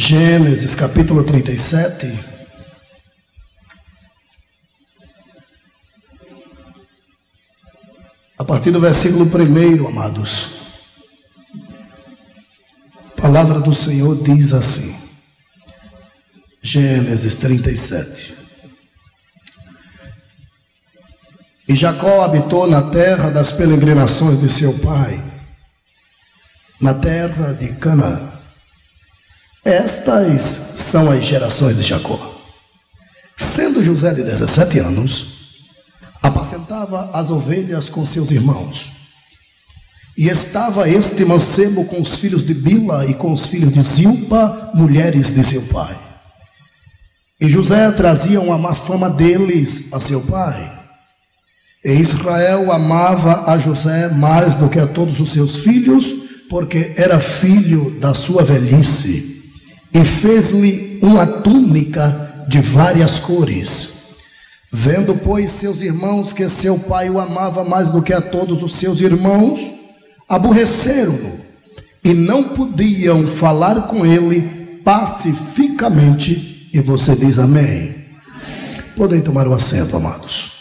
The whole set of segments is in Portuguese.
Gênesis capítulo 37. A partir do versículo 1, amados. A palavra do Senhor diz assim. Gênesis 37. E Jacó habitou na terra das peregrinações de seu pai, na terra de Canaã. Estas são as gerações de Jacó. Sendo José de 17 anos, apacentava as ovelhas com seus irmãos. E estava este mancebo com os filhos de Bila e com os filhos de Zilpa, mulheres de seu pai. E José trazia uma má fama deles a seu pai. E Israel amava a José mais do que a todos os seus filhos, porque era filho da sua velhice. E fez-lhe uma túnica de várias cores. Vendo, pois, seus irmãos que seu pai o amava mais do que a todos os seus irmãos, aborreceram-no e não podiam falar com ele pacificamente. E você diz amém? Amém. Podem tomar o assento, amados.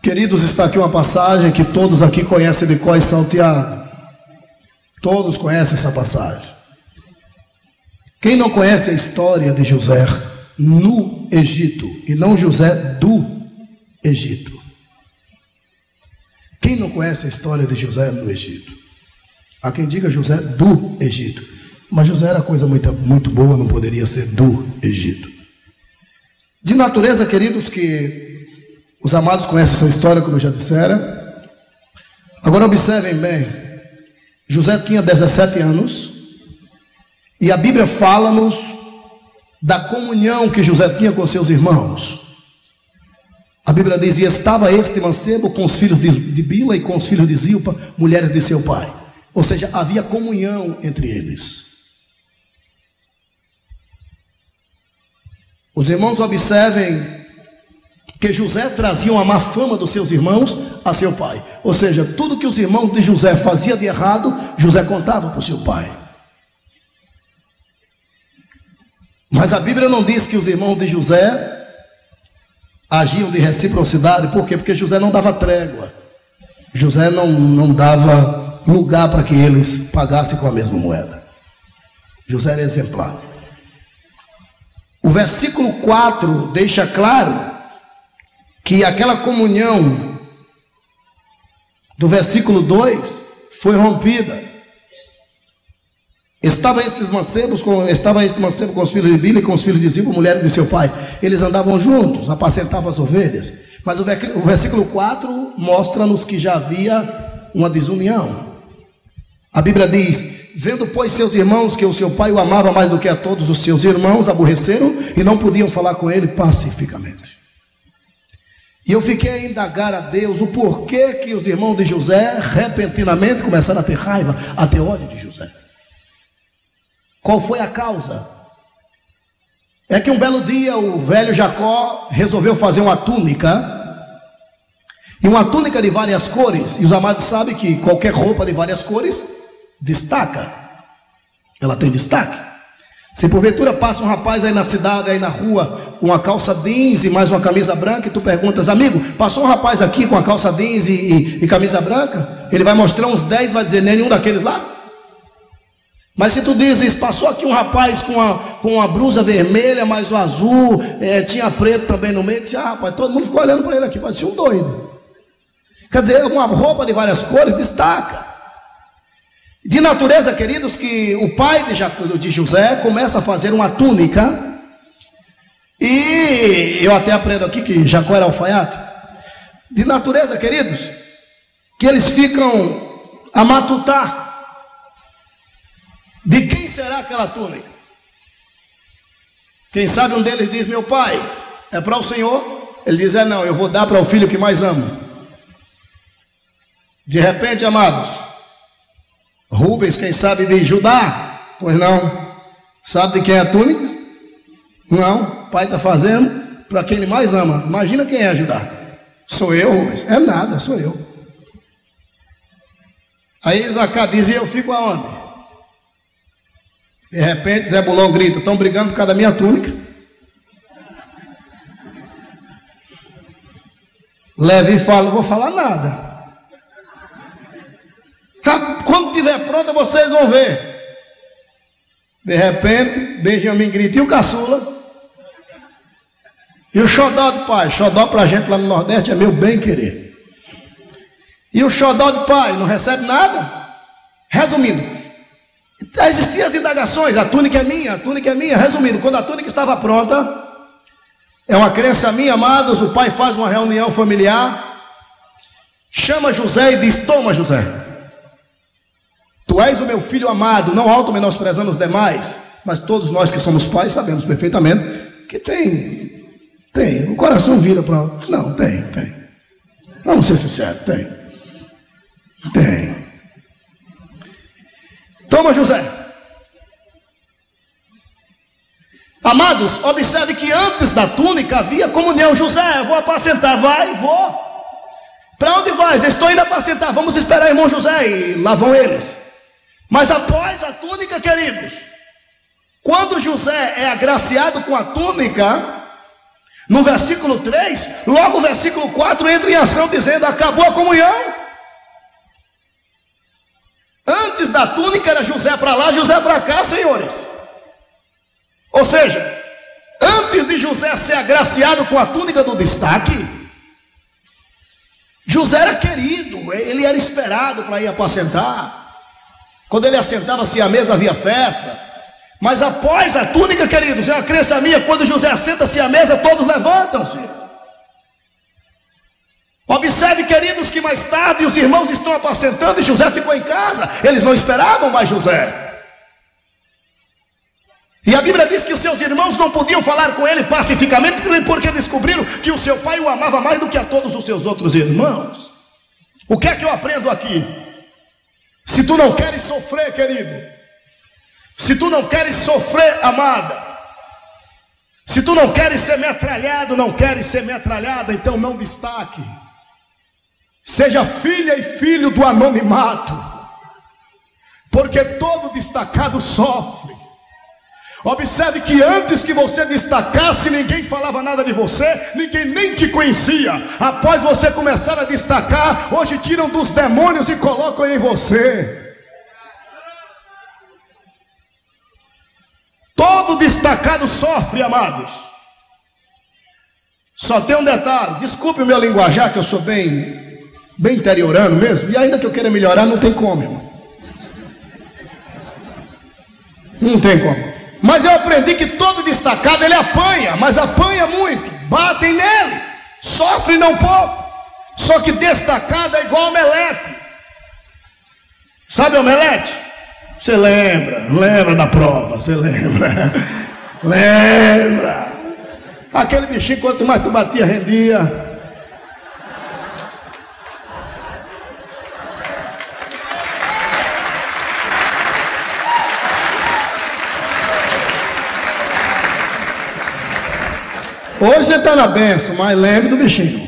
Queridos, está aqui uma passagem que todos aqui conhecem de cor e salteado. Todos conhecem essa passagem. Quem não conhece a história de José no Egito, e não José do Egito? Quem não conhece a história de José no Egito? Há quem diga José do Egito. Mas José era coisa muito boa, não poderia ser do Egito. De natureza, queridos, que os amados conhecem essa história, como eu já dissera. Agora observem bem. José tinha 17 anos. E a Bíblia fala-nos da comunhão que José tinha com seus irmãos. A Bíblia diz, e estava este mancebo com os filhos de Bila e com os filhos de Zilpa, mulheres de seu pai. Ou seja, havia comunhão entre eles. Os irmãos observem que José trazia uma má fama dos seus irmãos a seu pai. Ou seja, tudo que os irmãos de José faziam de errado, José contava para o seu pai. Mas a Bíblia não diz que os irmãos de José agiam de reciprocidade. Por quê? Porque José não dava trégua. José não dava lugar para que eles pagassem com a mesma moeda. José era exemplar. O versículo 4 deixa claro que aquela comunhão do versículo 2 foi rompida. Estava este mancebo com os filhos de Bila e com os filhos de Zilpa, mulheres de seu pai. Eles andavam juntos, apacentavam as ovelhas. Mas o versículo 4 mostra-nos que já havia uma desunião. A Bíblia diz, vendo pois seus irmãos que o seu pai o amava mais do que a todos os seus irmãos, aborreceram e não podiam falar com ele pacificamente. E eu fiquei a indagar a Deus o porquê que os irmãos de José repentinamente começaram a ter raiva, a ter ódio de José. Qual foi a causa? É que um belo dia o velho Jacó resolveu fazer uma túnica, e uma túnica de várias cores, e os amados sabem que qualquer roupa de várias cores destaca, ela tem destaque. Se porventura passa um rapaz aí na cidade, aí na rua, com uma calça jeans e mais uma camisa branca, e tu perguntas, amigo, passou um rapaz aqui com a calça jeans e camisa branca? Ele vai mostrar uns 10, vai dizer, nenhum daqueles lá. Mas se tu dizes, passou aqui um rapaz com uma blusa vermelha, mais o azul, tinha preto também no meio, disse, rapaz, todo mundo ficou olhando para ele aqui, parecia um doido. Quer dizer, uma roupa de várias cores destaca. De natureza, queridos, que o pai de José começa a fazer uma túnica. E eu até aprendo aqui que Jacó era alfaiate. De natureza, queridos, que eles ficam a matutar. De quem será aquela túnica? Quem sabe um deles diz, meu pai, é para o Senhor. Ele diz, não, eu vou dar para o filho que mais amo. De repente, amados, Rubens, quem sabe de Judá? Pois não. Sabe de quem é a túnica? Não, o pai está fazendo para quem ele mais ama. Imagina quem é Judá. Sou eu, Rubens? É nada, sou eu. Aí Zacá dizia: eu fico aonde? De repente Zebulon grita: estão brigando por causa da minha túnica. Levi fala: não vou falar nada. Quando estiver pronta vocês vão ver. De repente Benjamim grita: e o caçula? E o xodó do pai? Xodó pra gente lá no Nordeste é meu bem querer. E o xodó do pai não recebe nada? Resumindo, existiam as indagações: a túnica é minha, a túnica é minha. Resumindo, quando a túnica estava pronta, é uma crença minha, amados, o pai faz uma reunião familiar, chama José e diz: toma, José, tu és o meu filho amado. Não auto menosprezando os demais, mas todos nós que somos pais sabemos perfeitamente que tem, o coração vira para... Não, tem. Vamos ser sinceros, tem. Toma, José. Amados, observe que antes da túnica havia comunhão. José, vou apacentar. Vai, vou. Para onde vais? Estou indo apacentar. Vamos esperar irmão José. E lá vão eles. Mas após a túnica, queridos, quando José é agraciado com a túnica, no versículo 3, logo o versículo 4 entra em ação dizendo: acabou a comunhão. Antes da túnica era José para lá, José para cá, senhores. Ou seja, antes de José ser agraciado com a túnica do destaque, José era querido, ele era esperado para ir apacentar. Quando ele assentava-se à mesa havia festa. Mas após a túnica, queridos, é uma crença minha, quando José assenta-se à mesa, todos levantam-se. Observe, queridos, que mais tarde os irmãos estão apacentando e José ficou em casa. Eles não esperavam mais José. E a Bíblia diz que os seus irmãos não podiam falar com ele pacificamente, porque descobriram que o seu pai o amava mais do que a todos os seus outros irmãos. O que é que eu aprendo aqui? Se tu não queres sofrer, querido, se tu não queres sofrer, amada, se tu não queres ser metralhado, não queres ser metralhada, então não destaque. Seja filha e filho do anonimato, porque todo destacado sofre. Observe que antes que você destacasse, ninguém falava nada de você, ninguém nem te conhecia. Após você começar a destacar, hoje tiram dos demônios e colocam em você. Todo destacado sofre, amados. Só tem um detalhe, desculpe o meu linguajar, que eu sou bem interiorano mesmo, e ainda que eu queira melhorar, não tem como, irmão. Não tem como. Mas eu aprendi que todo destacado ele apanha, mas apanha muito. Batem nele, sofre não pouco. Só que destacado é igual omelete. Sabe omelete? Você lembra da prova, você lembra. Aquele bichinho, quanto mais tu batia, rendia. Hoje você está na benção, mas lembre do bichinho.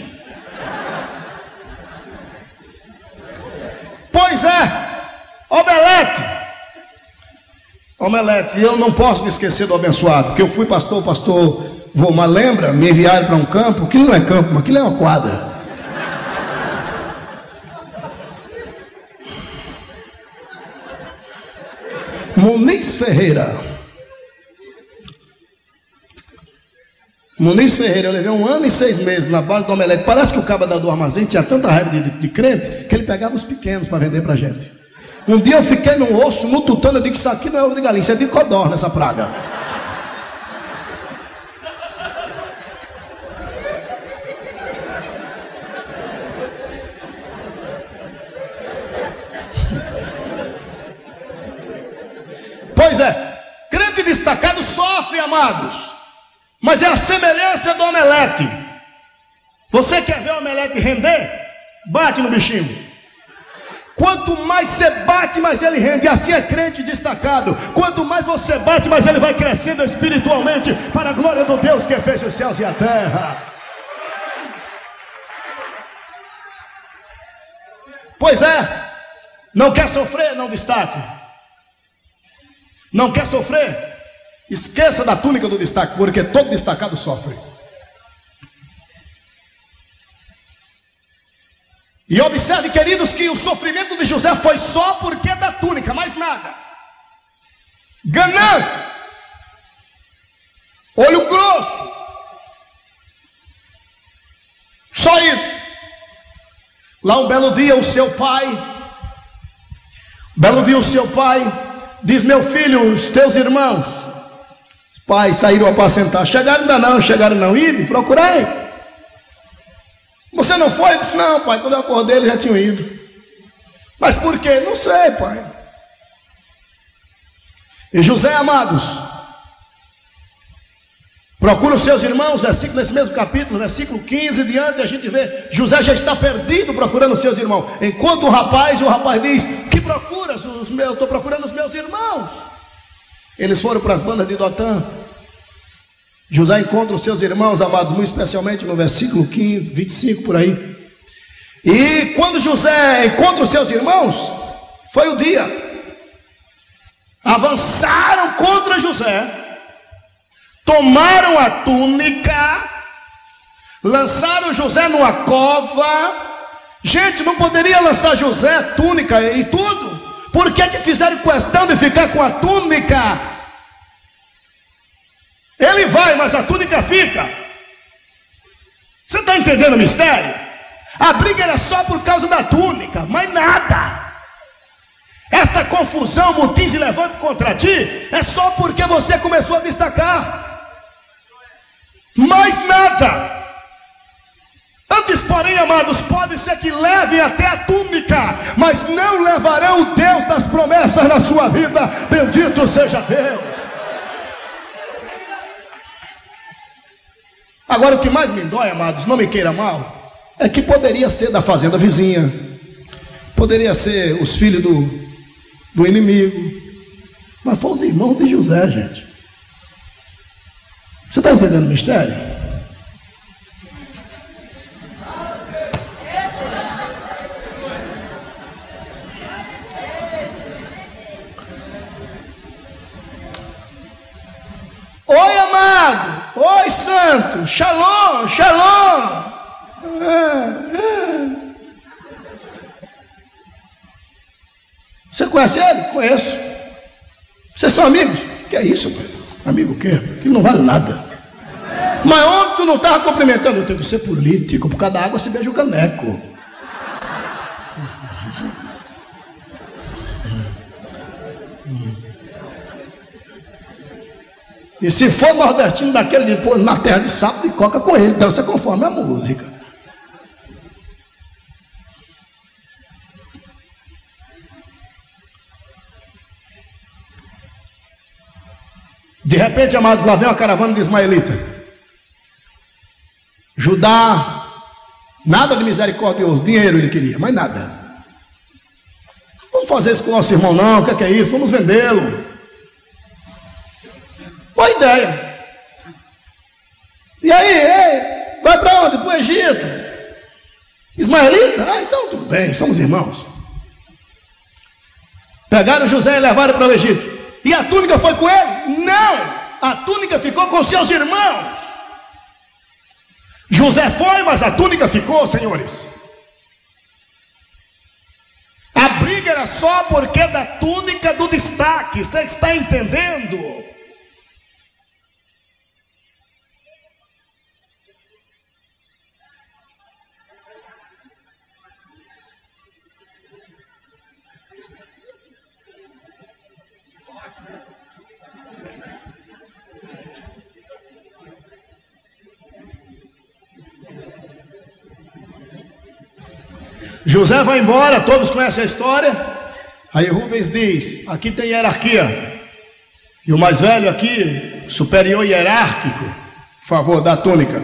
Pois é, omelete, eu não posso me esquecer do abençoado, porque eu fui pastor, mas lembra, me enviaram para um campo, aquilo não é campo, mas aquilo é uma quadra. Muniz Ferreira, eu levei 1 ano e 6 meses na base do omelete. Parece que o cabo do armazém tinha tanta raiva de crente, que ele pegava os pequenos para vender para gente. Um dia eu fiquei no osso, no tutano, eu digo: isso aqui não é ovo de galinha, isso é de codorna, essa praga. Pois é, crente destacado sofre, amados. Mas é a semelhança do omelete. Você quer ver o omelete render? Bate no bichinho. Quanto mais você bate, mais ele rende. Assim é crente destacado. Quanto mais você bate, mais ele vai crescendo espiritualmente, para a glória do Deus que fez os céus e a terra. Pois é, Não quer sofrer? Não destaque. Não quer sofrer? Esqueça da túnica do destaque, porque todo destacado sofre. E observe, queridos, que o sofrimento de José foi só porque da túnica, mais nada. Ganância, olho grosso, só isso. Lá um belo dia o seu pai diz: meu filho, os teus irmãos, pai, saíram a apacentar. Chegaram ainda não, chegaram não. Ide, procurei. Você não foi? Ele disse: não, pai, quando eu acordei eles já tinham ido. Mas por quê? Não sei, pai. E José, amados, procura os seus irmãos, versículo, nesse mesmo capítulo, versículo 15 diante, a gente vê, José já está perdido procurando os seus irmãos. Enquanto o rapaz diz: que procuras? Eu estou procurando os meus irmãos. Eles foram para as bandas de Dotã. José encontra os seus irmãos, amados, muito especialmente no versículo 15, 25 por aí. E quando José encontra os seus irmãos, foi o dia. Avançaram contra José, tomaram a túnica, lançaram José numa cova. Gente, não poderia lançar José a túnica e tudo? Por que fizeram questão de ficar com a túnica? Ele vai, mas a túnica fica. Você está entendendo o mistério? A briga era só por causa da túnica, mais nada. Esta confusão, motim se levanta contra ti, é só porque você começou a destacar. Mais nada. Antes, porém, amados, pode ser que levem até a túnica, mas não levarão o Deus das promessas na sua vida. Bendito seja Deus. Agora, o que mais me dói, amados, não me queira mal, é que poderia ser da fazenda vizinha, poderia ser os filhos do inimigo, mas foram os irmãos de José, gente. Você está entendendo o mistério? Oi, amado. Oi, santo. Shalom, shalom. Você conhece ele? Conheço. Vocês são amigos? Que é isso, pai? Amigo o quê? Que não vale nada. Mas ontem tu não estava cumprimentando. Eu tenho que ser político. Por causa da água se beija o caneco. E se for nordestino daquele de pôr na terra de sapo, de coca com ele. Dança conforme a música. De repente, amados, lá vem uma caravana de ismaelita. Judá, nada de misericordioso, dinheiro ele queria, mas nada. Vamos fazer isso com o nosso irmão não, o que é isso? Vamos vendê-lo. Boa ideia. E aí, vai para onde? Para o Egito. Ismaelita? Ah, então tudo bem, somos irmãos. Pegaram José e levaram para o Egito. E a túnica foi com ele? Não, a túnica ficou com seus irmãos. José foi, mas a túnica ficou, senhores. A briga era só porque da túnica do destaque. Você está entendendo? José vai embora, todos conhecem a história. Aí Rubens diz: aqui tem hierarquia. E o mais velho aqui, superior hierárquico, por favor, dá a túnica.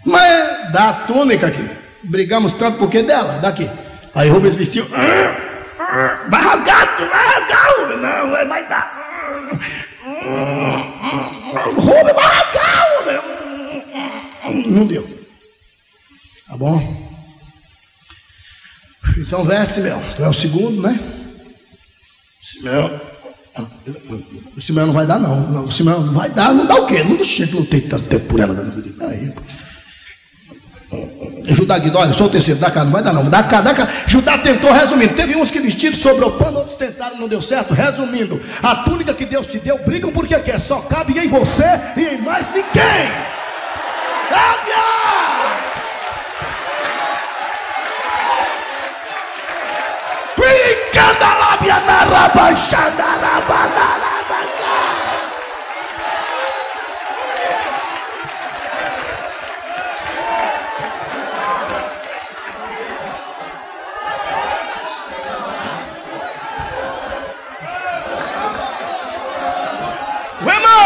Mas dá a túnica aqui. Brigamos tanto por que dela, daqui. Aí Rubens vestiu. Vai rasgar, Rubens. Não, vai dar. Rubens vai rasgar, Rubens. Não deu. Tá bom? Então veste, Simeão. Tu é o segundo, né? Simeão. O Simeão não vai dar, não. O Simeão não vai dar. Não dá o quê? Não tem tanto tempo por ela. Peraí. Judá Guido, olha, sou o terceiro, dá cá, não vai dar não, dá cá. Judá tentou, resumindo, teve uns que vestiram, sobrou pano, outros tentaram, não deu certo. Resumindo, a túnica que Deus te deu, brigam porque quer, só cabe em você e em mais ninguém.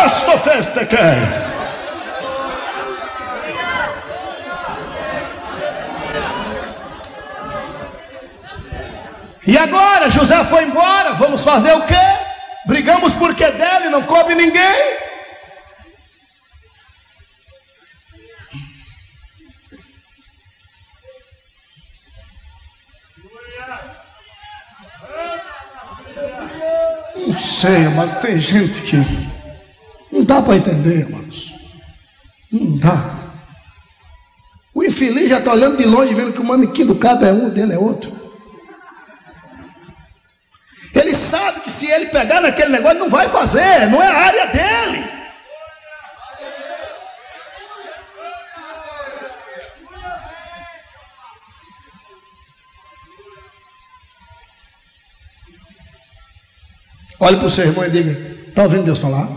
Sto feste che e agora José foi embora, vamos fazer o quê? Brigamos porque dele não coube ninguém. Não sei, mas tem gente que não dá para entender, irmãos. Não dá. O infeliz já está olhando de longe, vendo que o manequim do cabo é um, o dele é outro. Ele sabe que se ele pegar naquele negócio, não vai fazer, não é a área dele. Olhe para o seu irmão e diga: está ouvindo Deus falar?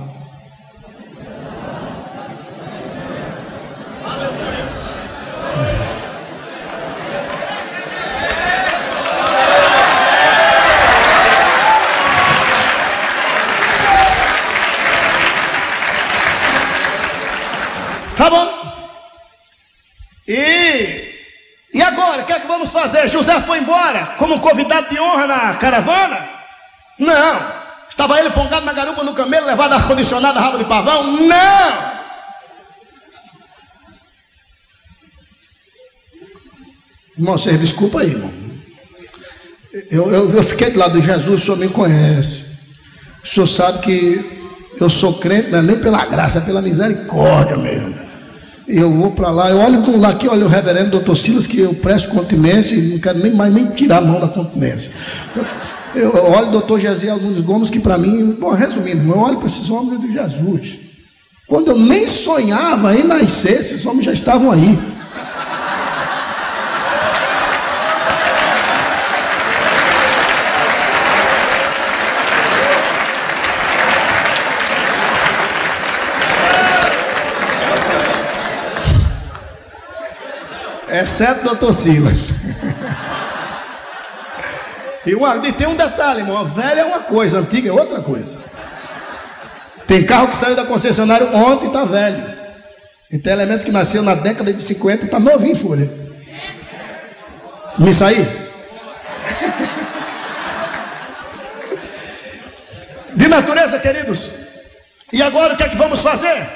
Tá bom. E agora, o que é que vamos fazer? José foi embora como convidado de honra na caravana? Não. Estava ele pongado na garupa no camelo, levado ar-condicionado a rabo de pavão? Não. Irmão, vocês desculpa aí, irmão. Eu fiquei do lado de Jesus, o senhor me conhece. O senhor sabe que eu sou crente, não é nem pela graça, é pela misericórdia mesmo. E eu vou para lá, eu olho com lá aqui, olha o reverendo doutor Silas, que eu presto continência e não quero nem mais nem tirar a mão da continência. Eu olho o doutor Gesiel Nunes Gomes, que para mim, bom, resumindo, eu olho para esses homens de Jesus. Quando eu nem sonhava em nascer, esses homens já estavam aí. Exceto o doutor Silas. E tem um detalhe, irmão: velha é uma coisa, antiga é outra coisa. Tem carro que saiu da concessionária ontem e está velho. E tem elementos que nasceu na década de 50 e está novinho em folha. Me saí? De natureza, queridos. E agora o que é que vamos fazer?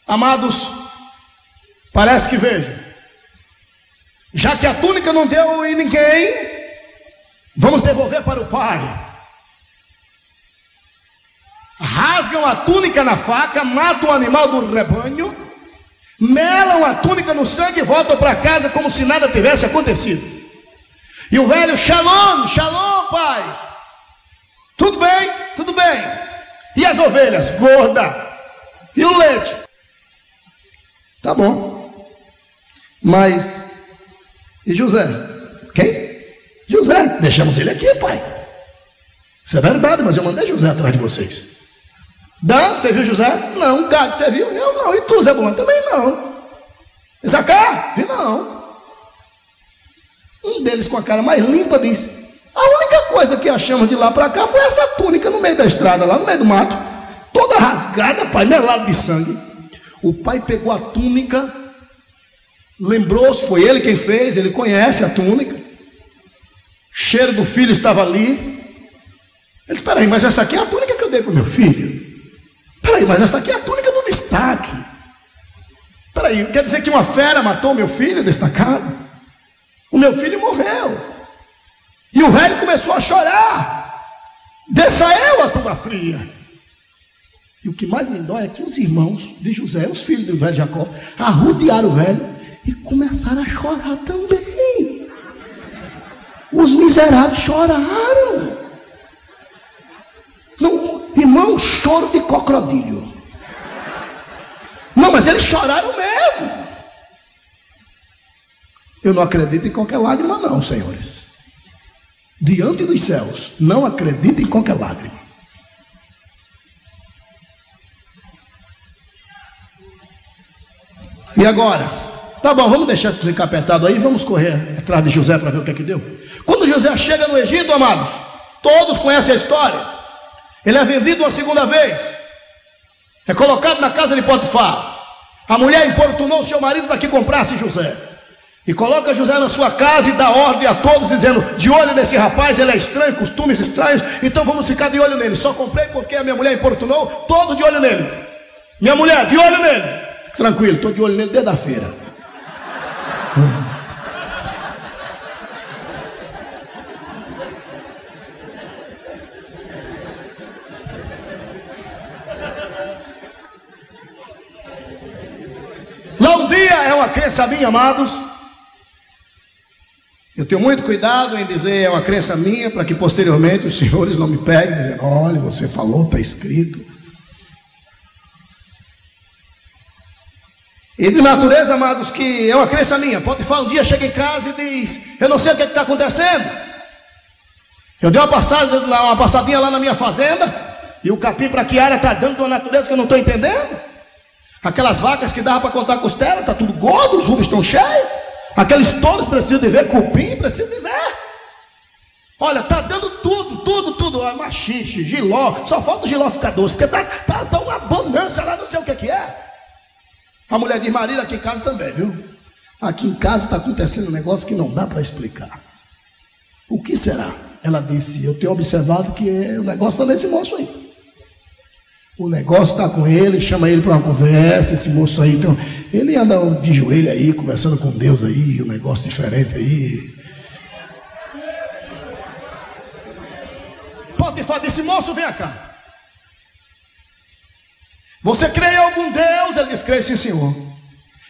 Amados, parece que vejo. Já que a túnica não deu em ninguém, vamos devolver para o pai. Rasgam a túnica na faca, matam o animal do rebanho, melam a túnica no sangue e voltam para casa como se nada tivesse acontecido. E o velho: shalom, shalom, pai. Tudo bem, tudo bem. E as ovelhas? Gorda. E o leite? Tá bom. Mas e José? Quem? José. Deixamos ele aqui, pai. Isso é verdade, mas eu mandei José atrás de vocês. Dan, você viu José? Não. Gad, você viu? Eu não. E tu, Zebulon? Também não. Isacar? Vi não. Um deles, com a cara mais limpa, disse: a única coisa que achamos de lá para cá foi essa túnica no meio da estrada, lá no meio do mato, toda rasgada, pai, melado de sangue. O pai pegou a túnica, lembrou-se, foi ele quem fez, ele conhece a túnica. Cheiro do filho estava ali. Ele disse: espera aí, mas essa aqui é a túnica que eu dei para o meu filho. Espera aí, mas essa aqui é a túnica do destaque. Espera aí, quer dizer que uma fera matou meu filho destacado? O meu filho morreu. E o velho começou a chorar. Desça eu a tumba fria. E o que mais me dói é que os irmãos de José, os filhos do velho Jacó, arrodearam o velho e começaram a chorar também. Os miseráveis choraram. Não, irmão, choro de crocodilo. Não, mas eles choraram mesmo. Eu não acredito em qualquer lágrima não, senhores. Diante dos céus, não acredito em qualquer lágrima. E agora? Tá bom, vamos deixar esse encapetado aí, vamos correr atrás de José para ver o que é que deu. Quando José chega no Egito, amados, todos conhecem a história. Ele é vendido uma segunda vez. É colocado na casa de Potifar. A mulher importunou seu marido para que comprasse José. E coloca José na sua casa e dá ordem a todos, dizendo: de olho nesse rapaz, ele é estranho, costumes estranhos, então vamos ficar de olho nele. Só comprei porque a minha mulher importunou, todos de olho nele. Minha mulher, de olho nele. Fique tranquilo, estou de olho nele desde a feira. Lá um dia é uma crença minha, amados. Eu tenho muito cuidado em dizer é uma crença minha, para que posteriormente os senhores não me peguem dizendo: olha, você falou, está escrito. E de natureza, amados, que é uma crença minha. Potifar um dia chega em casa e diz: eu não sei o que está acontecendo. Eu dei uma passadinha lá na minha fazenda, e o capim para que área está dando de uma natureza que eu não estou entendendo. Aquelas vacas que dava para contar costela, está tudo gordo, os rubros estão cheios. Aqueles touros precisam de ver, cupim precisa de ver. Olha, está dando tudo, machixe, giló, só falta o giló ficar doce, porque tá uma bonança lá, não sei o que é. A mulher de Marília aqui em casa também, viu? Aqui em casa está acontecendo um negócio que não dá para explicar. O que será? Ela disse: eu tenho observado que o negócio está nesse moço aí. O negócio está com ele, chama ele para uma conversa, esse moço aí, então, ele anda de joelho aí, conversando com Deus aí, um negócio diferente aí. Potifar disse: moço, vem cá. Você crê em algum Deus? Ele disse: creio sim, senhor.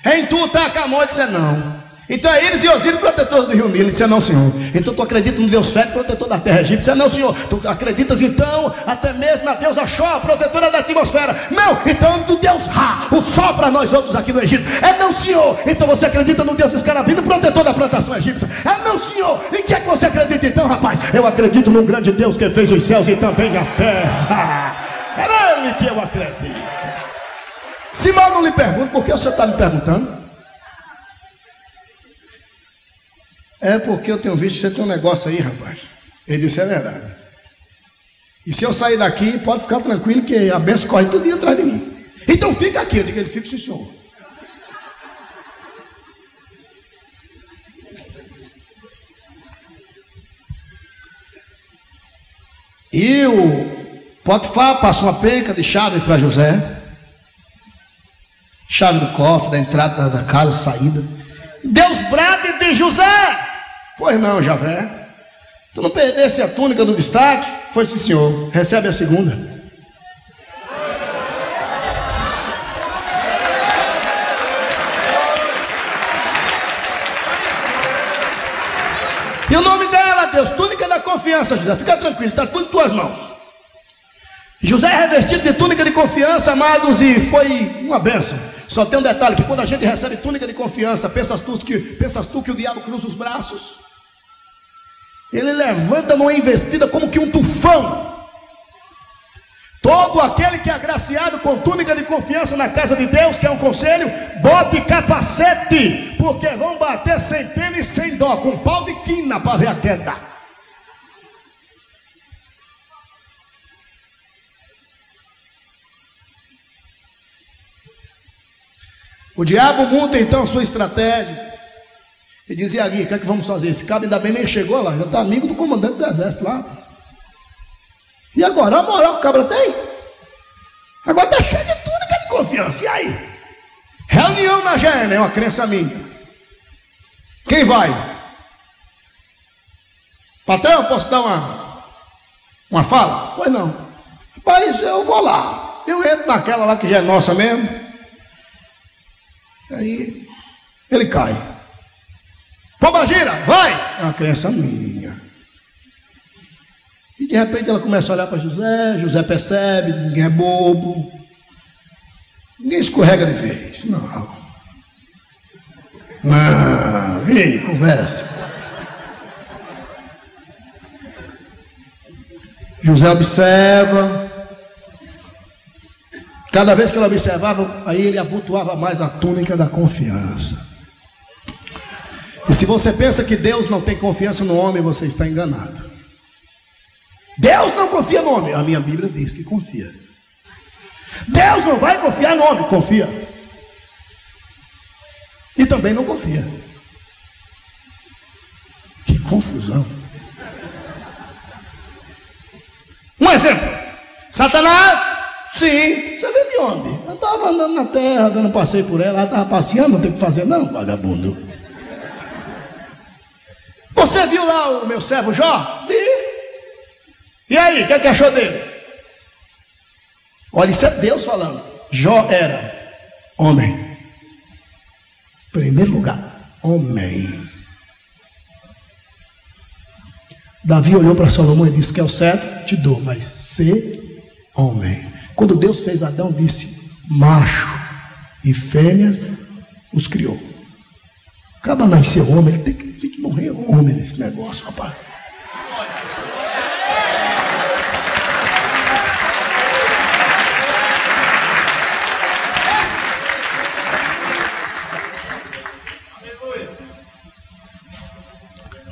Em tu está a Camó? Ele disse: não. Então é Íris e Osíris, protetor do rio Nilo. Ele disse: não, senhor. Então tu acredita no Deus Fé, protetor da terra egípcia? Não, senhor. Tu acreditas então até mesmo na deusa Xó, protetora da atmosfera? Não. Então do Deus Ra, o sol para nós outros aqui no Egito? É não, senhor. Então você acredita no Deus Escarabino, protetor da plantação egípcia? É não, senhor. Em que é que você acredita então, rapaz? Eu acredito num grande Deus que fez os céus e também a terra. É nele que eu acredito. Se mal não lhe pergunto, por que o senhor está me perguntando? É porque eu tenho visto que você tem um negócio aí, rapaz. Ele disse: é verdade. E se eu sair daqui, pode ficar tranquilo que a bênção corre todo dia atrás de mim. Então fica aqui. Eu digo: ele fica, sim, senhor. E o Potifar passou uma penca de chave para José. Chave do cofre, da entrada da casa, saída. Deus brade de José: pois não, Javé, tu não perdesse a túnica do destaque? Foi sim, senhor. Recebe a segunda. E o nome dela, Deus, túnica da confiança, José. Fica tranquilo, está tudo em tuas mãos. José é revestido de túnica de confiança, amados, e foi uma bênção. Só tem um detalhe, que quando a gente recebe túnica de confiança, pensas tu que o diabo cruza os braços? Ele levanta numa investida como que um tufão. Todo aquele que é agraciado com túnica de confiança na casa de Deus, que é um conselho, bote capacete, porque vão bater sem pena e sem dó, com pau de quina para ver a queda. O diabo monta então a sua estratégia e dizia: Agui, o que é que vamos fazer? Esse cabo ainda bem nem chegou lá, já está amigo do comandante do exército lá. E agora, a moral que o cabra tem? Agora está cheio de túnica de confiança. E aí? Reunião na GN, é uma crença minha. Quem vai? Até eu posso dar uma fala? Pois não. Mas eu vou lá. Eu entro naquela lá que já é nossa mesmo. Aí ele cai. Pombagira, vai! É uma criança minha. E de repente ela começa a olhar para José. José percebe, ninguém é bobo. Ninguém escorrega de vez. Não. Vem, conversa. José observa. Cada vez que ele observava, aí ele abotoava mais a túnica da confiança. E se você pensa que Deus não tem confiança no homem, você está enganado. Deus não confia no homem. A minha Bíblia diz que confia. Deus não vai confiar no homem. Confia. E também não confia. Que confusão. Um exemplo. Satanás, sim. Você vem de onde? Eu estava andando na terra, dando passeio por ela. Ela estava passeando, não tem o que fazer não, vagabundo. Você viu lá o meu servo Jó? Vi. E aí, o que achou dele? Olha, isso é Deus falando. Jó era homem. Em primeiro lugar, homem. Davi olhou para Salomão e disse: quer o cetro? Te dou, mas ser homem. Quando Deus fez Adão, disse: macho e fêmea os criou. Acaba nascer homem, ele tem que morrer homem nesse negócio, rapaz.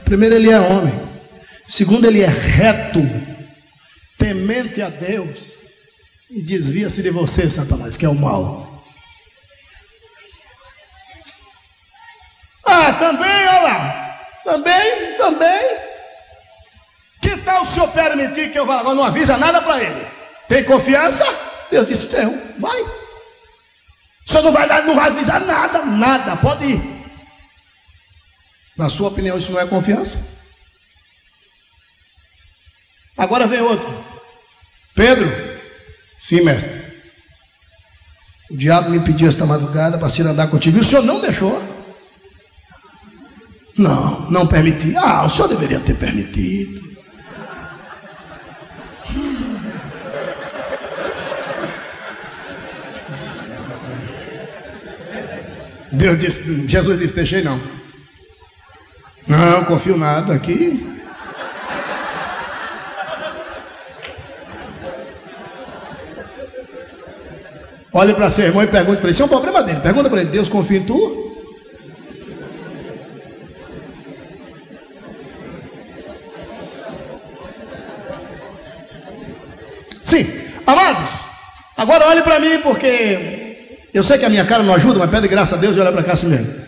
Primeiro, ele é homem. Segundo, ele é reto, temente a Deus, e desvia-se de você, Satanás, que é o mal. Também, olha lá. Também. Que tal o senhor permitir que eu vá? Agora não avisa nada para ele. Tem confiança? Deus disse: tenho. Vai. O senhor não vai avisar nada. Pode ir. Na sua opinião, isso não é confiança? Agora vem outro. Pedro. Sim, mestre. O diabo me pediu esta madrugada para ir andar contigo. E o senhor não deixou? Não permiti. O senhor deveria ter permitido. Jesus disse: deixei não. Não confio nada aqui. Olhe para seu irmão e pergunte para ele. Isso é um problema dele. Pergunta para ele: Deus confia em tu? Sim, amados, agora olhe para mim, porque eu sei que a minha cara não ajuda, mas pede graça a Deus e olha para cá assim mesmo.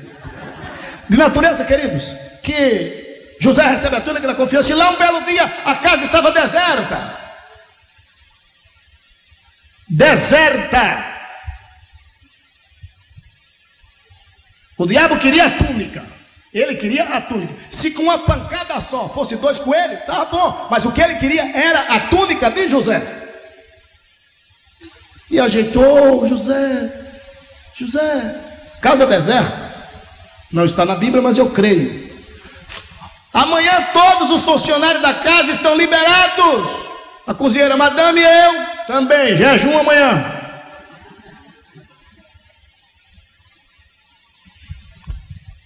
De natureza, queridos, que José recebe a túnica da confiança, e lá um belo dia a casa estava deserta. O diabo queria a túnica. Ele queria a túnica. Se com uma pancada só fosse 2 coelhos, estava bom. Mas o que ele queria era a túnica de José. E ajeitou José. Casa deserta. Não está na Bíblia, mas eu creio. Amanhã todos os funcionários da casa estão liberados. A cozinheira, madame, e eu também. Jejum amanhã.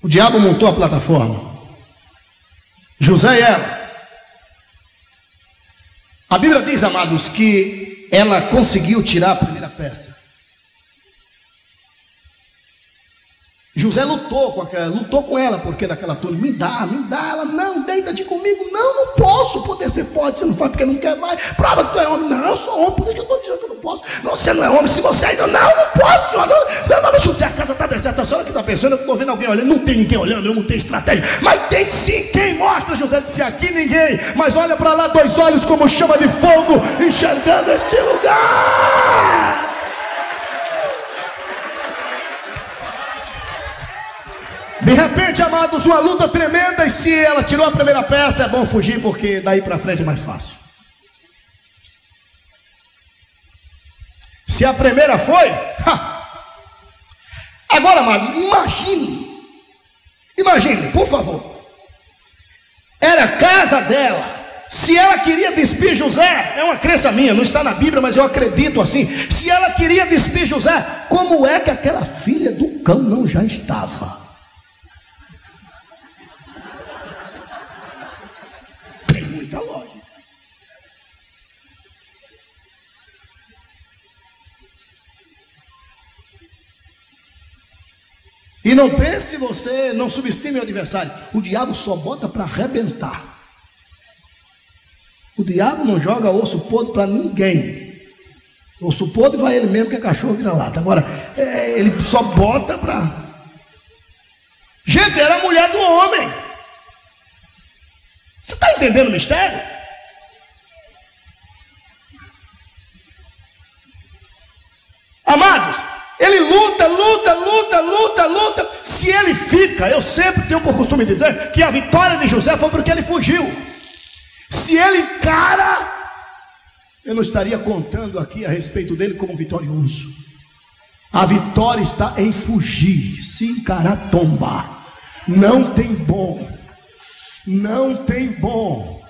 O diabo montou a plataforma. José e ela. A Bíblia diz, amados, que ela conseguiu tirar a primeira peça. José lutou com ela, porque daquela túnica: me dá, ela: não, deita-te comigo. Não posso. Poder você pode, você não faz porque não quer mais. Prova que tu é homem. Não, eu sou homem, por isso que eu estou dizendo que eu não posso. Não, você não é homem, se você ainda não pode, senhor. Não, José, a casa está deserta, a senhora que está pensando, eu estou vendo alguém olhando. Não tem ninguém olhando, eu não tenho estratégia. Mas tem sim, quem mostra? José disse: aqui ninguém, mas olha para lá, 2 olhos como chama de fogo, enxergando este lugar. De repente, amados, uma luta tremenda. E se ela tirou a primeira peça, é bom fugir, porque daí para frente é mais fácil. Se a primeira foi, agora, amados, imagine, por favor. Era a casa dela. Se ela queria despir José, é uma crença minha, não está na Bíblia, mas eu acredito assim. Se ela queria despir José, como é que aquela filha do cão não já estava? Tem muita lógica. E não pense você, não subestime o adversário. O diabo só bota para arrebentar. O diabo não joga osso podre para ninguém. Osso podre vai ele mesmo, que é cachorro vira lata. Agora, ele só bota para... Gente, era a mulher do homem. Você está entendendo o mistério? Amados, ele luta. Se ele fica, eu sempre tenho por costume dizer que a vitória de José foi porque ele fugiu. Se ele encara, eu não estaria contando aqui a respeito dele como vitorioso. A vitória está em fugir. Se encarar, tomba. Não tem bom. Não tem bom.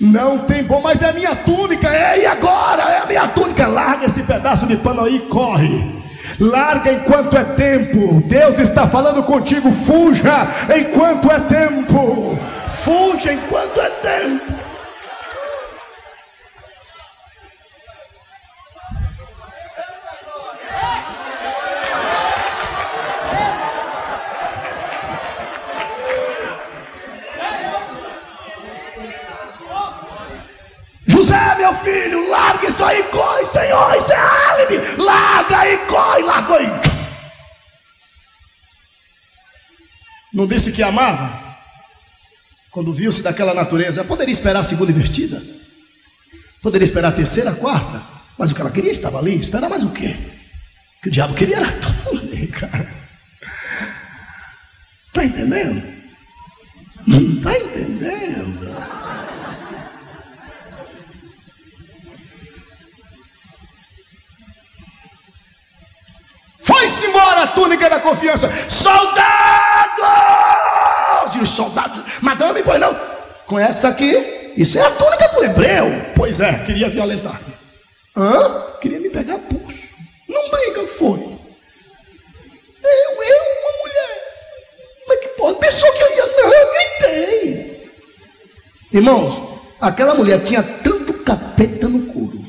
Não tem bom. Mas é a minha túnica. E agora? É a minha túnica. Larga esse pedaço de pano aí e corre. Larga enquanto é tempo. Deus está falando contigo. Fuja enquanto é tempo. Fuja enquanto é tempo. José, meu filho, larga isso aí, corre, Senhor, isso é álibi. Larga aí, corre, larga aí. Não disse que amava? Quando viu-se daquela natureza, poderia esperar a segunda invertida, poderia esperar a terceira, a quarta, mas o que ela queria estava ali. Esperar mais o quê? O que o diabo queria era tudo ali, cara. Está entendendo? Não está entendendo? Foi-se embora a túnica da confiança. Soldados! E os soldados, madame, pois não, com essa aqui, isso é a túnica do hebreu. Pois é, queria violentar-me. Queria me pegar pulso. Não briga, foi. Uma mulher. Como é que pode? Pensou que eu ia, não, eu gritei. Irmãos, aquela mulher tinha tanto capeta no couro.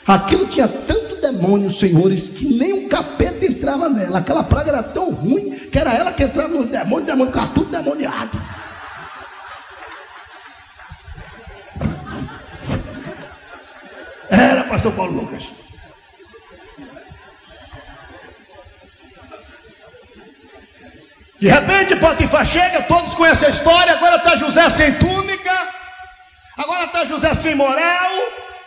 Aquilo tinha tanto demônio, senhores, que nem um capeta entrava nela. Aquela praga era tão ruim que era ela que entrava no demônio, ficava tudo demoniado. Era pastor Paulo Lucas. De repente Potifar chega, todos conhecem a história. Agora está José sem túnica, agora está José sem moral.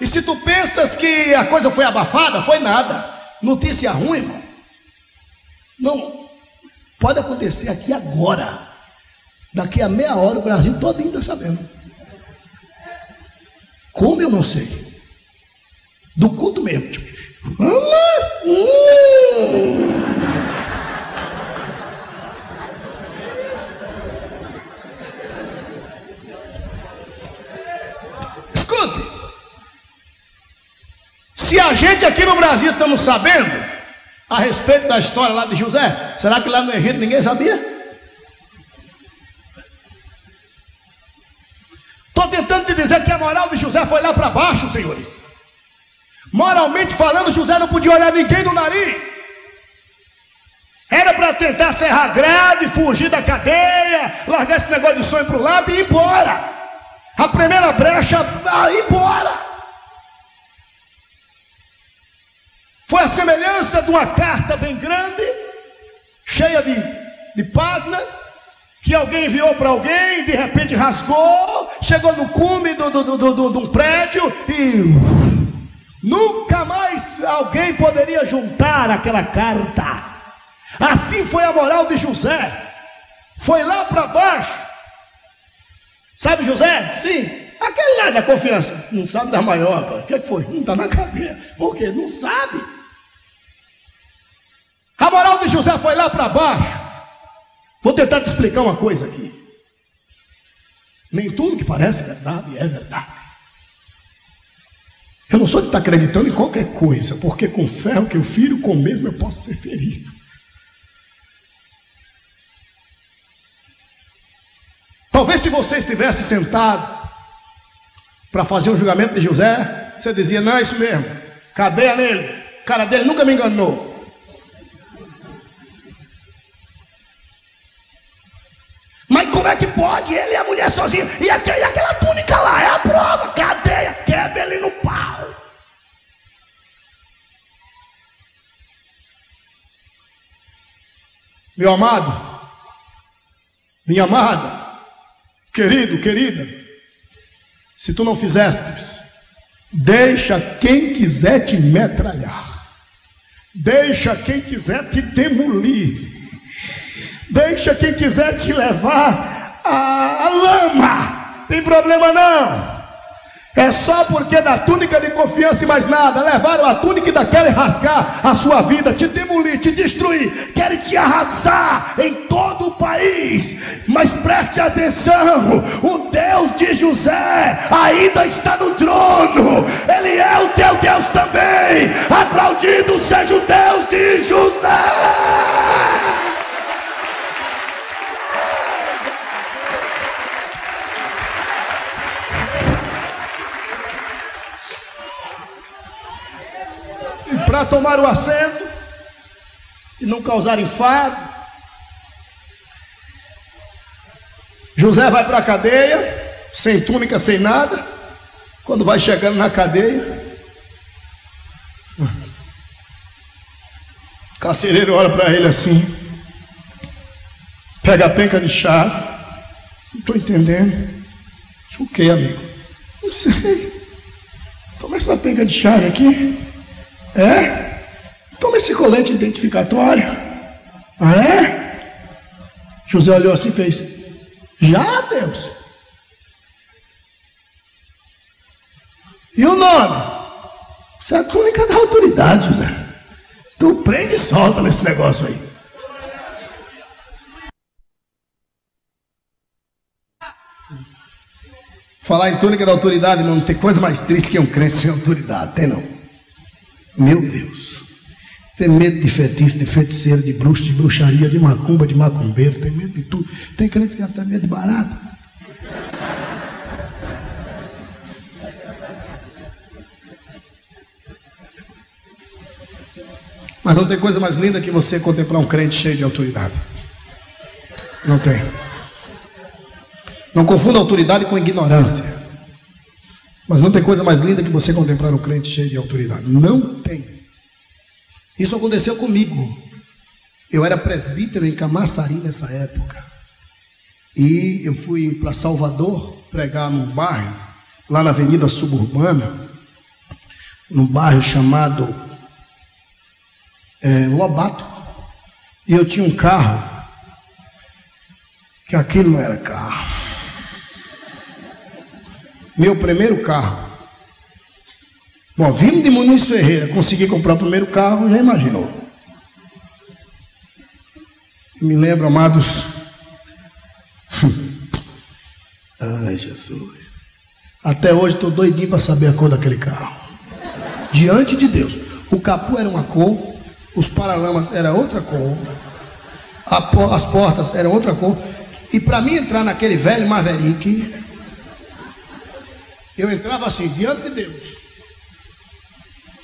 E se tu pensas que a coisa foi abafada, foi nada. Notícia ruim, irmão. Não pode acontecer aqui agora. Daqui a meia hora o Brasil todinho está sabendo. Como eu não sei? Do culto mesmo. Escute. Se a gente aqui no Brasil estamos sabendo a respeito da história lá de José, será que lá no Egito ninguém sabia? Estou tentando te dizer que a moral de José foi lá para baixo, senhores. Moralmente falando, José não podia olhar ninguém no nariz. Era para tentar serrar grade, fugir da cadeia, largar esse negócio de sonho para o lado e ir embora. A primeira brecha, ir embora. Foi a semelhança de uma carta bem grande, cheia de páginas, que alguém enviou para alguém, de repente rasgou, chegou no cume de um prédio e nunca mais alguém poderia juntar aquela carta. Assim foi a moral de José. Foi lá para baixo. Sabe José? Sim. Aquele lá da confiança. Não sabe da maior. O que foi? Não está na cadeia. Por quê? Não sabe. A moral de José foi lá para baixo. Vou tentar te explicar uma coisa aqui. Nem tudo que parece verdade é verdade. Eu não sou de estar acreditando em qualquer coisa, porque com ferro que eu firo, com o mesmo eu posso ser ferido. Talvez se você estivesse sentado para fazer um julgamento de José, você dizia, não, é isso mesmo, cadeia nele, o cara dele nunca me enganou. Mas como é que pode? Ele e a mulher sozinha, e aquela túnica lá, é a prova, cadeia, quebra ele no pau. Meu amado, minha amada, querido, querida, se tu não fizestes, deixa quem quiser te metralhar, deixa quem quiser te demolir, deixa quem quiser te levar à lama, tem problema não. É só porque da túnica de confiança e mais nada, levaram a túnica e ainda querem rasgar a sua vida, te demolir, te destruir, querem te arrasar em todo o país. Mas preste atenção, o Deus de José ainda está no trono, Ele é o teu Deus também. Aplaudido seja o Deus de José. Para tomar o assento e não causar enfado, José vai para a cadeia, sem túnica, sem nada. Quando vai chegando na cadeia, o carcereiro olha para ele assim, pega a penca de chave. Não estou entendendo. O que, amigo? Não sei. Toma essa penca de chave aqui. É? Toma esse colete identificatório. Ah, é? José olhou assim e fez, já, Deus? E o nome? Isso é a túnica da autoridade, José. Tu prende e solta nesse negócio aí. Falar em túnica da autoridade, não tem coisa mais triste que um crente sem autoridade, tem não? Meu Deus, tem medo de feitiço, de feiticeiro, de bruxo, de bruxaria, de macumba, de macumbeiro, tem medo de tudo. Tem crente que já tem medo de barata. Mas não tem coisa mais linda que você contemplar um crente cheio de autoridade. Não tem. Não confunda autoridade com ignorância. Mas não tem coisa mais linda que você contemplar um crente cheio de autoridade. Não tem. Isso aconteceu comigo. Eu era presbítero em Camaçari nessa época. E eu fui para Salvador pregar num bairro, lá na Avenida Suburbana, num bairro chamado Lobato. E eu tinha um carro, que aquilo não era carro. Meu primeiro carro. Bom, vindo de Muniz Ferreira, consegui comprar o primeiro carro, já imaginou. Eu me lembro, amados. Ai, Jesus. Até hoje estou doidinho para saber a cor daquele carro. Diante de Deus. O capô era uma cor, os paralamas eram outra cor, as portas eram outra cor. E para mim entrar naquele velho Maverick, eu entrava assim, diante de Deus.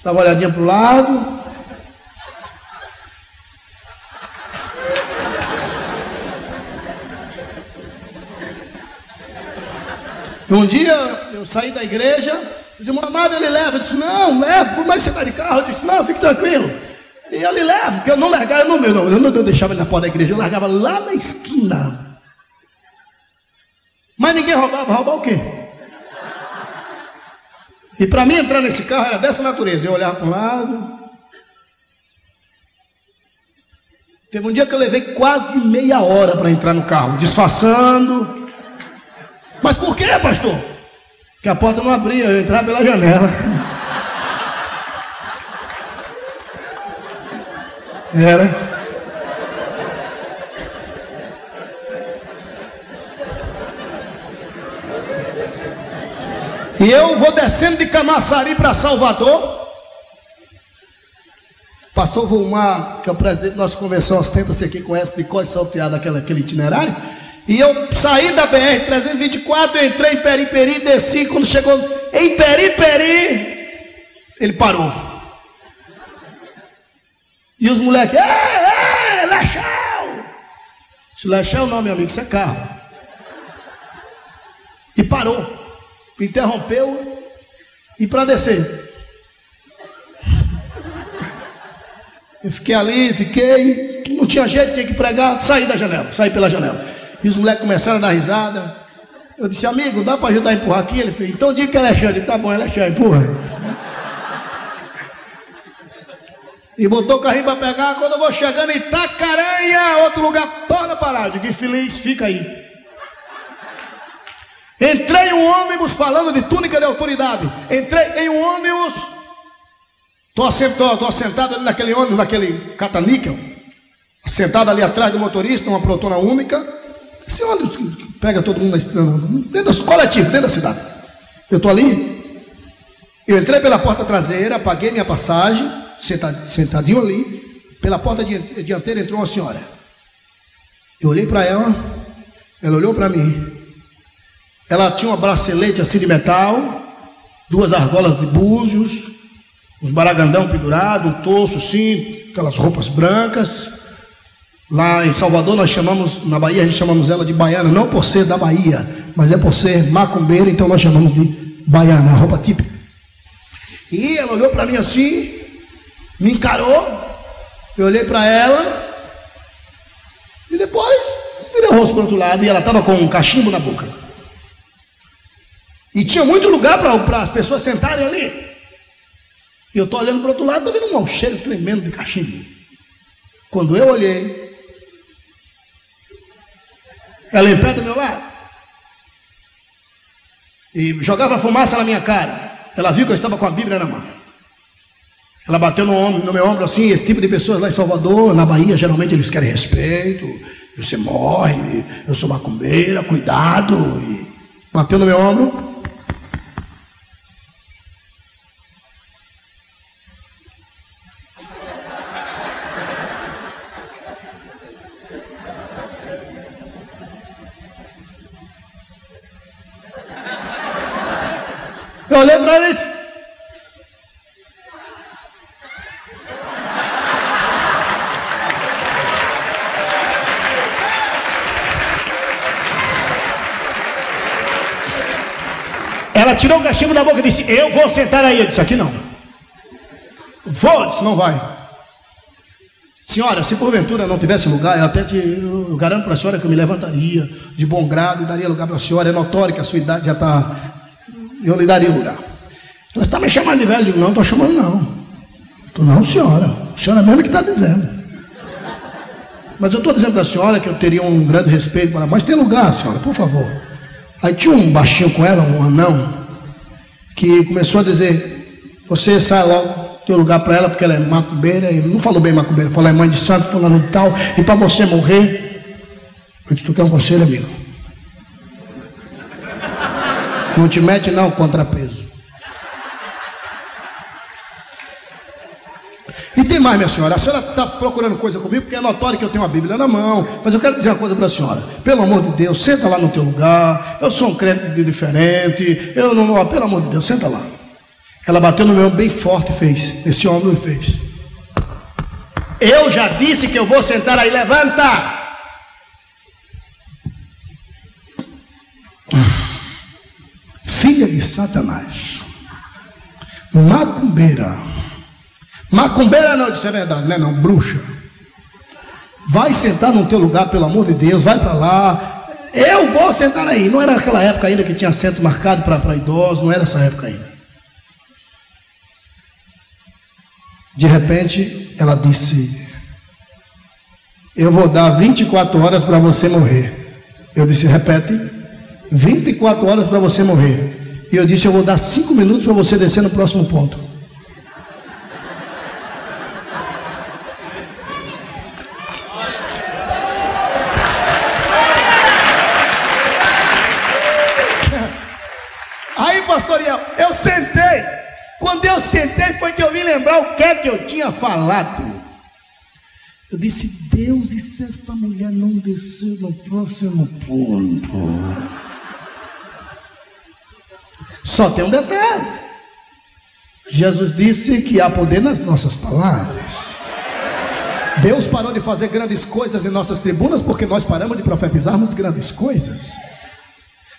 Dava uma olhadinha para o lado. Um dia eu saí da igreja, disse, meu amado, ele leva. Eu disse, não, leva, por mais que você está de carro. Eu disse, não, fique tranquilo. E ele leva, porque eu não largava, eu não deixava ele na porta da igreja, eu largava lá na esquina. Mas ninguém roubava, roubar o quê? E para mim entrar nesse carro era dessa natureza. Eu olhava para um lado, Teve um dia que eu levei quase meia hora para entrar no carro, disfarçando. Mas por quê, pastor? Porque a porta não abria, eu entrava pela janela. Era. E eu vou descendo de Camaçari para Salvador. Pastor Volmar, que é o presidente da nossa convenção, ostenta-se aqui, conhece de cor salteado aquele itinerário. E eu saí da BR-324, entrei em Periperi, desci. Quando chegou em Periperi, ele parou. E os moleques, Lechão! Se Lechão não, meu amigo, isso é carro. E parou, interrompeu, e para descer. Eu fiquei ali, não tinha jeito, tinha que pregar, saí pela janela. E os moleques começaram a dar risada. Eu disse, amigo, dá para ajudar a empurrar aqui? Ele fez, então diga que é Alexandre. Tá bom, é Alexandre, empurra. E botou o carrinho para pegar. Quando eu vou chegando em Itacaranha, outro lugar, toda parada. Que feliz, fica aí. Entrei em um ônibus, falando de túnica de autoridade. Entrei em um ônibus. Estou assentado ali naquele ônibus, naquele cata-níquel, sentado ali atrás do motorista, uma protona única. Esse ônibus que pega todo mundo dentro do coletivo, dentro da cidade. Eu estou ali, eu entrei pela porta traseira, paguei minha passagem, sentadinho ali. Pela porta dianteira entrou uma senhora. Eu olhei para ela, ela olhou para mim. Ela tinha uma bracelete assim de metal, 2 argolas de búzios, uns baragandão pendurado, um torso assim, aquelas roupas brancas. Lá em Salvador nós chamamos, na Bahia a gente chamamos ela de baiana, não por ser da Bahia, mas é por ser macumbeira, então nós chamamos de baiana, a roupa típica. E ela olhou para mim assim, me encarou, eu olhei para ela, e depois virei o rosto para o outro lado, e ela estava com um cachimbo na boca. E tinha muito lugar para as pessoas sentarem ali. E eu estou olhando para o outro lado, estou vendo um mau cheiro tremendo de cachimbo. Quando eu olhei, ela em pé do meu lado, e jogava fumaça na minha cara. Ela viu que eu estava com a Bíblia na mão. Ela bateu no meu ombro assim. Esse tipo de pessoas lá em Salvador, na Bahia, geralmente eles querem respeito. Você morre, eu sou macumbeira, cuidado. E bateu no meu ombro. Eu olhei para ele e disse, ela tirou o cachimbo da boca e disse, eu vou sentar aí. Eu disse, aqui não. Vou, disse, não vai. Senhora, se porventura não tivesse lugar, eu garanto para a senhora que eu me levantaria de bom grado e daria lugar para a senhora. É notório que a sua idade já está... Eu lhe daria lugar. Você está me chamando de velho? Eu digo, não estou chamando não. Não, senhora. A senhora mesmo que está dizendo. Mas eu estou dizendo para a senhora que eu teria um grande respeito para ela. Mas tem lugar, senhora, por favor. Aí tinha um baixinho com ela, um anão, que começou a dizer, você sai logo, tem lugar para ela, porque ela é macumbeira. Ele não falou bem macumbeira, falou é mãe de santo, fulano de tal, e para você morrer. Eu disse, tu quer um conselho, amigo? Não te mete não, contrapeso. E tem mais, minha senhora, a senhora está procurando coisa comigo, porque é notório que eu tenho uma Bíblia na mão, mas eu quero dizer uma coisa para a senhora, pelo amor de Deus, senta lá no teu lugar, eu sou um crente diferente, eu não, pelo amor de Deus, senta lá. Ela bateu no meu ombro bem forte e fez, esse homem fez. Eu já disse que eu vou sentar aí, levanta! Filha de Satanás, macumbeira. Macumbeira não, isso é verdade, né? Não, bruxa. Vai sentar no teu lugar, pelo amor de Deus, vai para lá. Eu vou sentar aí. Não era aquela época ainda que tinha assento marcado para idosos, não era essa época ainda. De repente, ela disse, eu vou dar 24 horas para você morrer. Eu disse, repete, 24 horas para você morrer. E eu disse, eu vou dar 5 minutos para você descer no próximo ponto. Aí, pastor Iel, eu sentei. Quando eu sentei foi que eu vim lembrar o que é que eu tinha falado. Eu disse, Deus, e se esta mulher não descer no próximo ponto? Só tem um detalhe. Jesus disse que há poder nas nossas palavras. Deus parou de fazer grandes coisas em nossas tribunas porque nós paramos de profetizarmos grandes coisas.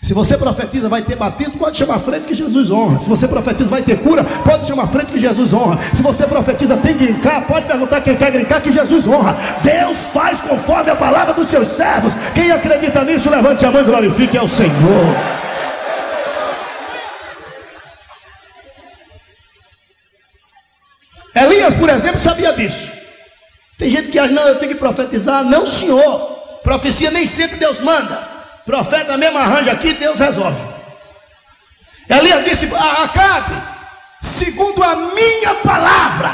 Se você profetiza, vai ter batismo, pode chamar a frente que Jesus honra. Se você profetiza, vai ter cura, pode chamar a frente que Jesus honra. Se você profetiza, tem que grincar, pode perguntar quem quer grincar, que Jesus honra. Deus faz conforme a palavra dos seus servos. Quem acredita nisso, levante a mão e glorifique ao Senhor. Elias, por exemplo, sabia disso. Tem gente que acha, não, eu tenho que profetizar. Não, senhor, profecia nem sempre Deus manda. Profeta mesmo arranja aqui, Deus resolve. Elias disse a Acabe, segundo a minha palavra,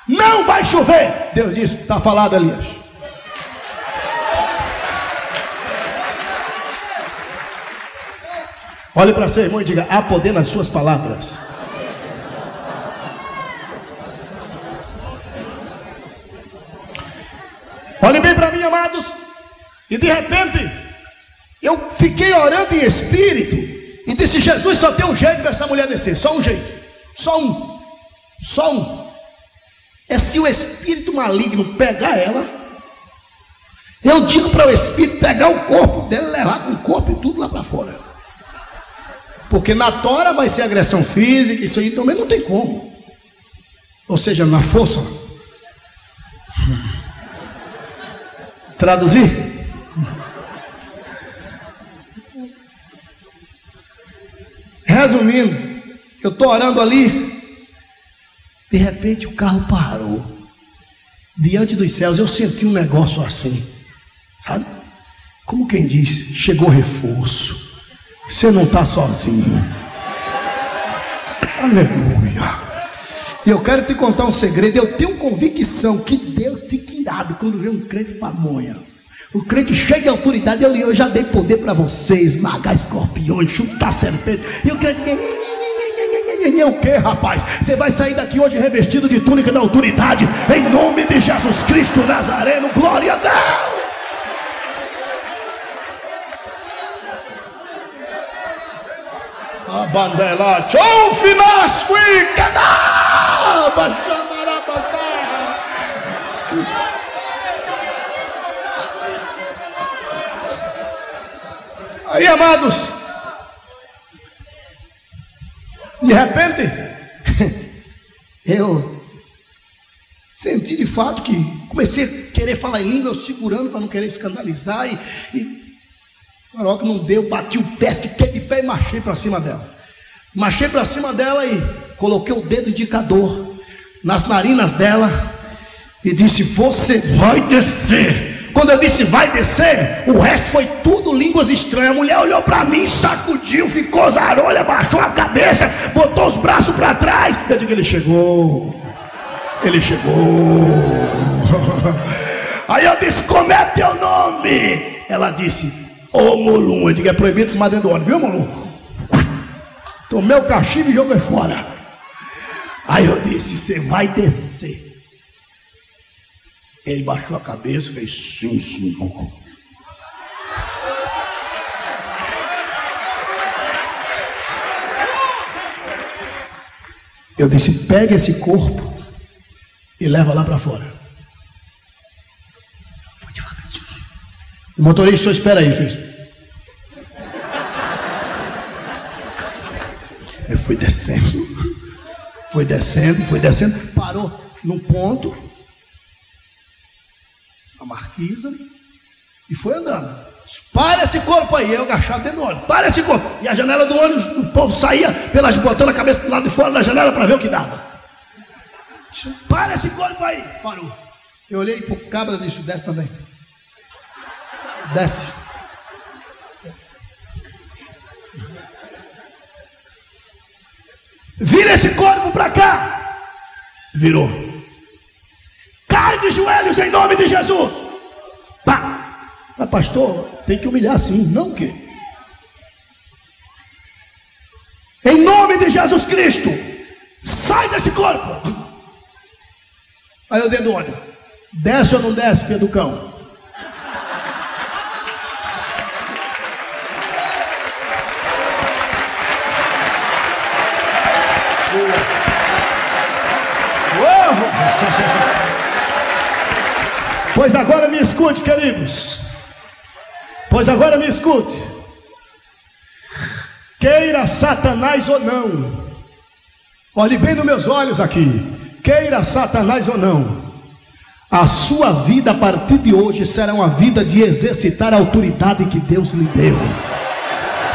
não vai chover. Deus disse, está falado, Elias. Olhe para seu irmão e diga, há poder nas suas palavras. Olhe bem para mim, amados. E de repente eu fiquei orando em espírito e disse, Jesus, só tem um jeito dessa mulher descer, só um jeito, só um. É se o espírito maligno pegar ela, eu digo para o espírito pegar o corpo dela, levar com o corpo e tudo lá para fora. Porque na tora vai ser agressão física, isso aí também não tem como. Ou seja, na força. Traduzir? Resumindo, eu estou orando ali, de repente o carro parou, diante dos céus. Eu senti um negócio assim, sabe? Como quem diz, chegou reforço, você não está sozinho. Aleluia. E eu quero te contar um segredo. Eu tenho convicção que Deus fica irado quando vê um crente pamonha. O crente cheio de autoridade. Eu já dei poder para você esmagar escorpiões, chutar serpente. E o crente, o que, rapaz? Você vai sair daqui hoje revestido de túnica da autoridade, em nome de Jesus Cristo Nazareno. Glória a Deus. A bandela, tchau, finasco e canaba, chamarabacá. Aí, amados, de repente, eu senti de fato que comecei a querer falar em língua, eu segurando para não querer escandalizar, e Farol que não deu, bati o pé, fiquei de pé e marchei para cima dela. Marchei para cima dela e coloquei o dedo indicador nas narinas dela e disse, você vai descer. Quando eu disse vai descer, o resto foi tudo línguas estranhas. A mulher olhou para mim, sacudiu, ficou zarolha, baixou a cabeça, botou os braços para trás. Eu digo, ele chegou. Ele chegou. Aí eu disse, como é teu nome? Ela disse, ô Molum. Eu digo, é proibido fumar dentro do ônibus, viu, Molum? Tomei o cachimbo e joguei fora. Aí eu disse, você vai descer. Ele baixou a cabeça e fez sim, senhor. Eu disse, pega esse corpo e leva lá para fora. Foi devagarzinho. O motorista, só espera aí, fez. Eu fui descendo, parou num ponto, a marquisa, e foi andando. Para esse corpo aí, eu agachado dentro do ônibus, para esse corpo. E a janela do ônibus, o povo saía botando a cabeça do lado de fora da janela para ver o que dava. Para esse corpo aí, parou. Eu olhei para o cabra e disse, desce também. Desce. Vira esse corpo para cá. Virou. Cai de joelhos em nome de Jesus. Pá. Mas pastor, tem que humilhar sim. Não o quê? Em nome de Jesus Cristo, sai desse corpo. Aí o dedo olho. Desce ou não desce, filho do cão? Pois agora me escute, queridos. Pois agora me escute. Queira Satanás ou não, olhe bem nos meus olhos aqui. Queira Satanás ou não, a sua vida a partir de hoje será uma vida de exercitar a autoridade que Deus lhe deu.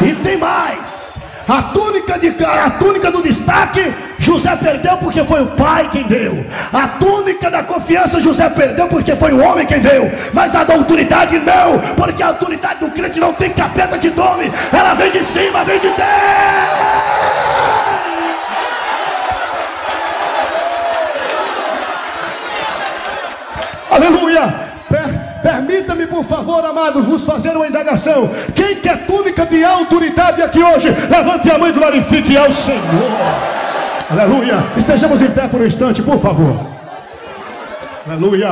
E tem mais. A túnica do destaque, José perdeu porque foi o pai quem deu. A túnica da confiança, José perdeu porque foi o homem quem deu. Mas a da autoridade não, porque a autoridade do crente não tem capeta que tome. Ela vem de cima, vem de Deus. Aleluia. Permita-me, por favor, amados, vos fazer uma indagação. Quem quer túnica de autoridade aqui hoje, levante a mão e glorifique ao Senhor. Aleluia. Estejamos em pé por um instante, por favor. Aleluia.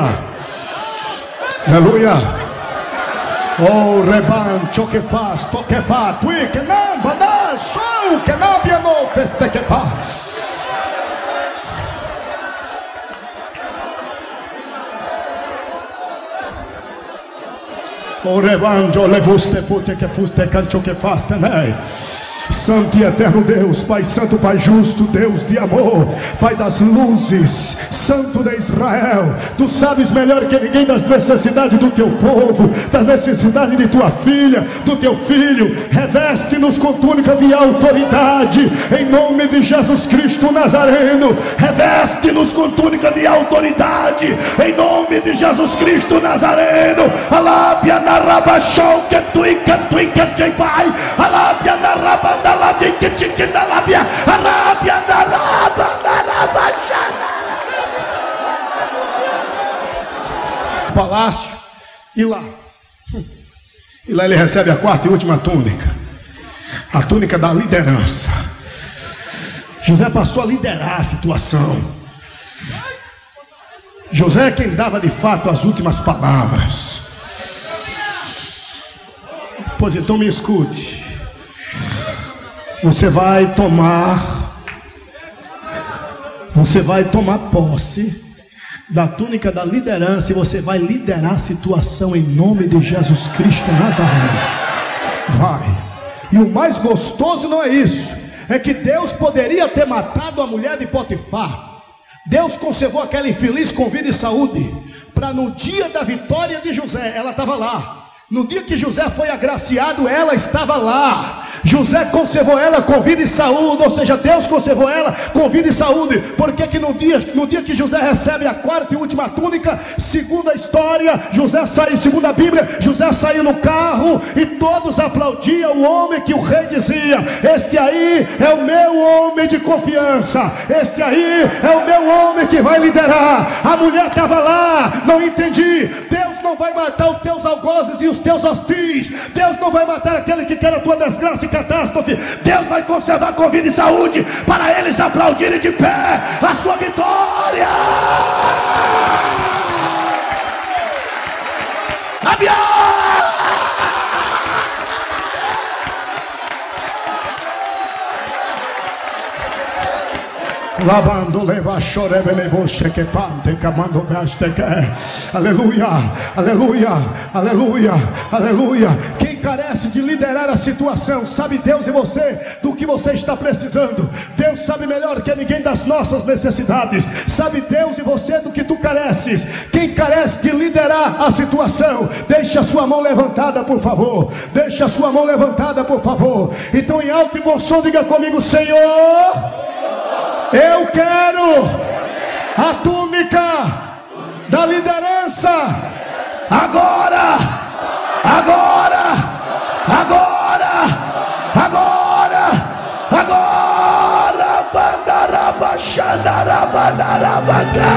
Aleluia. Oh, rebancho que faz, toque faz, tui que não, badá, show, que não, piano, peste que faz. O rebanjo levuste pute que fuste cancho que faz também. Santo e eterno Deus, Pai santo, Pai justo, Deus de amor, Pai das luzes, Santo de Israel, Tu sabes melhor que ninguém das necessidades do Teu povo, das necessidades de Tua filha, do Teu filho. Reveste-nos com túnica de autoridade, em nome de Jesus Cristo Nazareno. Reveste-nos com túnica de autoridade, em nome de Jesus Cristo Nazareno. Alábia na rabachão, que tu e pai. Alábia na rabachão. Da lábia que tique da lábia, a lábia da rabachana. Palácio, e lá ele recebe a quarta e última túnica, a túnica da liderança. José passou a liderar a situação. José é quem dava de fato as últimas palavras. Pois então me escute. Você vai tomar posse da túnica da liderança e você vai liderar a situação em nome de Jesus Cristo Nazareno. Vai. E o mais gostoso não é isso, é que Deus poderia ter matado a mulher de Potifar. Deus conservou aquela infeliz com vida e saúde, para no dia da vitória de José, ela estava lá. No dia que José foi agraciado, ela estava lá. José conservou ela com vida e saúde, ou seja, Deus conservou ela com vida e saúde. Porque que no dia que José recebe a quarta e última túnica, segundo a história, José saiu, segundo a Bíblia, José saiu no carro e todos aplaudiam o homem que o rei dizia: este aí é o meu homem de confiança, este aí é o meu homem que vai liderar. A mulher estava lá, não entendi. Deus não vai matar os teus algozes e os teus hostis. Deus não vai matar aquele que quer a tua desgraça e catástrofe. Deus vai conservar com vida e saúde para eles aplaudirem de pé a sua vitória. Lavando leva chorebe levo chequepante camando gasteque. Aleluia, aleluia, aleluia, aleluia. Quem carece de liderar a situação, sabe Deus e você do que você está precisando. Deus sabe melhor que ninguém das nossas necessidades. Sabe Deus e você do que tu careces. Quem carece de liderar a situação, deixe a sua mão levantada, por favor. Deixe a sua mão levantada, por favor. Então em alto e bom som diga comigo: Senhor, eu quero a túnica da liderança agora, Agora, agora, agora, agora, bandaraba, xandaraba, darabagá.